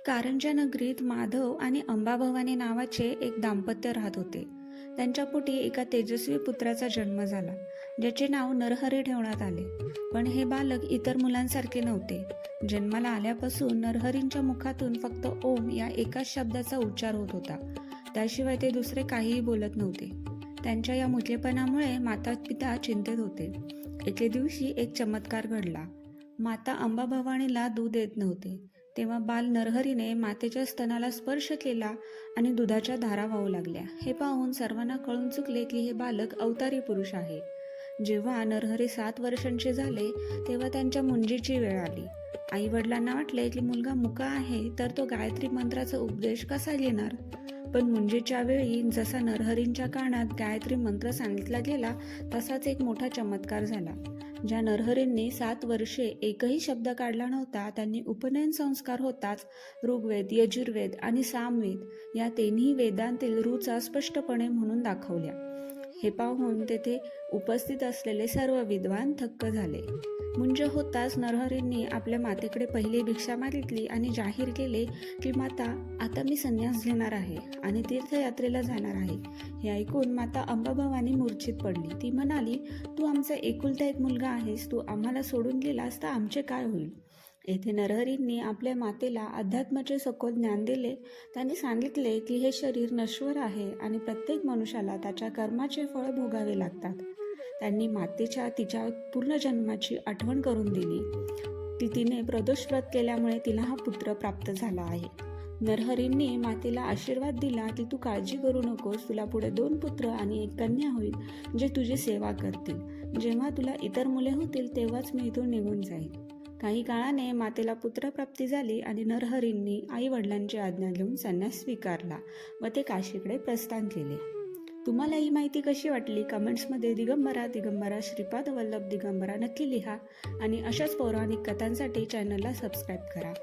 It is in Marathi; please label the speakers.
Speaker 1: कारंजा नगरीत माधव आणि अंबाभवानी नावाचे एक दाम्पत्य राहत होते. त्यांच्या पोटी एका तेजस्वी पुत्राचा जन्म झाला, ज्याचे नाव नरहरी ठेवण्यात आले. पण हे बालक इतर मुलांसारखे नव्हते. जन्माला आल्यापासून नरहरींच्या मुखातून फक्त ओम या एकाच शब्दाचा उच्चार होत होता. त्याशिवाय ते दुसरे काहीही बोलत नव्हते. त्यांच्या या मुकेपणामुळे माता पिता चिंतेत होते. एके दिवशी एक चमत्कार घडला. माता अंबाभवानीला दूध देत नव्हते, तेव्हा बाल नरहरीने मातेच्या स्तनाला स्पर्श केला आणि दुधाच्या धारा वाहू लागल्या. हे पाहून सर्वांना कळून चुकले की हे बालक अवतारी पुरुष आहे. जेव्हा नरहरी 7 वर्षांचे झाले तेव्हा त्यांच्या मुंजीची वेळ आली. आई वडिलांना वाटले की मुलगा मुका आहे तर तो गायत्री मंत्राचा उपदेश कसा घेणार. पण मुंजीच्या वेळी जसा नरहरींच्या कानात गायत्री मंत्र सांगितला गेला तसाच एक मोठा चमत्कार झाला. ज्या नरहरींनी 7 वर्षे एकही शब्द काढला नव्हता, त्यांनी उपनयन संस्कार होताच ऋग्वेद, यजुर्वेद आणि सामवेद या तिन्ही वेदांतील रूचा स्पष्टपणे म्हणून दाखवल्या. हे पाहून तेथे उपस्थित असलेले सर्व विद्वान थक्क झाले. मुंज होताच नरहरींनी आपल्या मातेकडे पहिली भिक्षा मागितली आणि जाहीर केले की माता, आता मी संन्यास घेणार आहे आणि तीर्थयात्रेला जाणार आहे. हे ऐकून माता अंबाभवानी मूर्छित पडली. ती म्हणाली, तू आमचा एकुलता एक मुलगा आहेस, तू आम्हाला सोडून गेलास तर आमचे काय होईल. येथे नरहरींनी आपल्या मातेला अध्यात्माचे सखोल ज्ञान दिले. त्यांनी सांगितले की हे शरीर नश्वर आहे आणि प्रत्येक मनुष्याला त्याच्या कर्माचे फळ भोगावे लागतात. त्यांनी मातेच्या तिच्या पूर्ण जन्माची आठवण करून दिली. तिने प्रदोष व्रत केल्यामुळे तिला हा पुत्र प्राप्त झाला आहे. नरहरींनी मातेला आशीर्वाद दिला की तू काळजी करू नकोस, तुला पुढे 2 पुत्र आणि 1 कन्या होईल जे तुझी सेवा करतील. जेव्हा तुला इतर मुले होतील तेव्हाच मी इथून निघून जाईल. काही काळाने मातेला पुत्रप्राप्ती झाली आणि नरहरींनी आई वडिलांची आज्ञा घेऊन संन्यास स्वीकारला व ते काशीकडे प्रस्थान केले. तुम्हाला ही माहिती कशी वाटली? कमेंट्समध्ये दिगंबरा श्रीपाद वल्लभ दिगंबरा नक्की लिहा आणि अशाच पौराणिक कथांसाठी चॅनलला सबस्क्राईब करा.